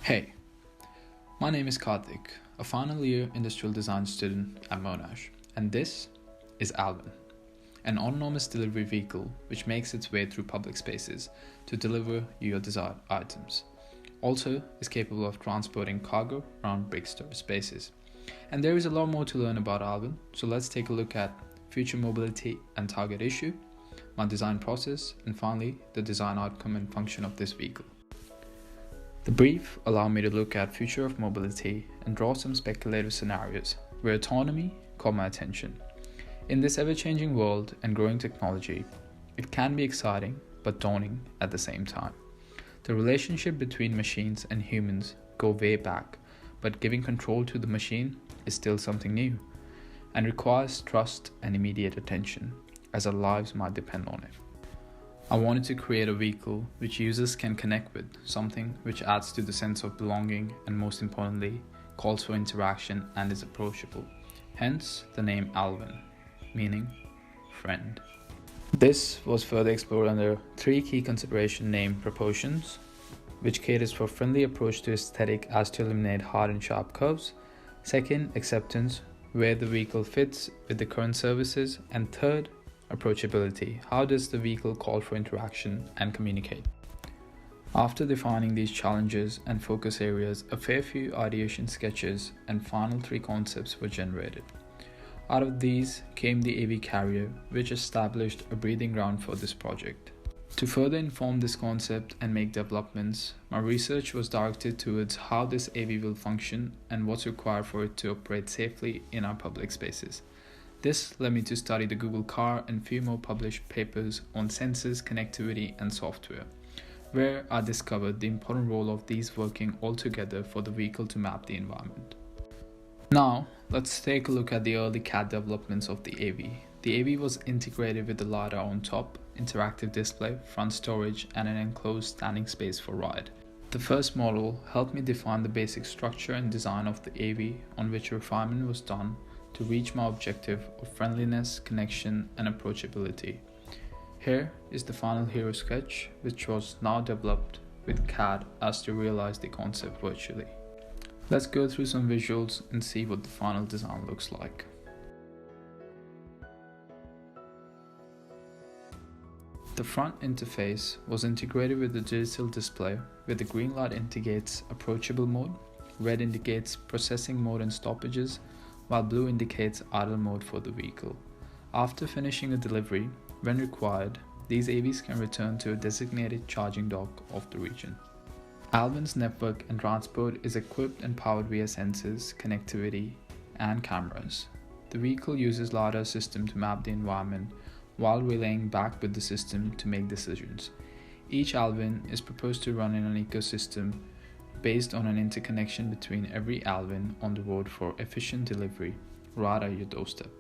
Hey, my name is Kartik, a final year industrial design student at Monash, and this is Alvin, an autonomous delivery vehicle which makes its way through public spaces to deliver your desired items. Also is capable of transporting cargo around big spaces. And there is a lot more to learn about Alvin, so let's take a look at future mobility and target issue, my design process, and finally the design outcome and function of this vehicle. The brief allowed me to look at future of mobility and draw some speculative scenarios where autonomy caught my attention. In this ever-changing world and growing technology, it can be exciting but daunting at the same time. The relationship between machines and humans go way back, but giving control to the machine is still something new and requires trust and immediate attention, as our lives might depend on it. I wanted to create a vehicle which users can connect with, something which adds to the sense of belonging and most importantly, calls for interaction and is approachable. Hence the name Alvin, meaning friend. This was further explored under three key consideration named proportions, which caters for friendly approach to aesthetic as to eliminate hard and sharp curves. Second, acceptance, where the vehicle fits with the current services. And third, approachability, how does the vehicle call for interaction and communicate? After defining these challenges and focus areas, a fair few ideation sketches and final three concepts were generated. Out of these came the AV carrier, which established a breathing ground for this project. To further inform this concept and make developments, my research was directed towards how this AV will function and what's required for it to operate safely in our public spaces. This led me to study the Google car and few more published papers on sensors, connectivity, and software, where I discovered the important role of these working all together for the vehicle to map the environment. Now, let's take a look at the early CAD developments of the AV. The AV was integrated with the LiDAR on top, interactive display, front storage, and an enclosed standing space for ride. The first model helped me define the basic structure and design of the AV, on which refinement was done to reach my objective of friendliness, connection, and approachability. Here is the final hero sketch, which was now developed with CAD as to realize the concept virtually. Let's go through some visuals and see what the final design looks like. The front interface was integrated with the digital display, where the green light indicates approachable mode, red indicates processing mode and stoppages, while blue indicates idle mode for the vehicle. After finishing a delivery, when required, these AVs can return to a designated charging dock of the region. Alvin's network and transport is equipped and powered via sensors, connectivity, and cameras. The vehicle uses LiDAR system to map the environment while relaying back with the system to make decisions. Each Alvin is proposed to run in an ecosystem based on an interconnection between every Alvin on the road for efficient delivery right at your doorstep.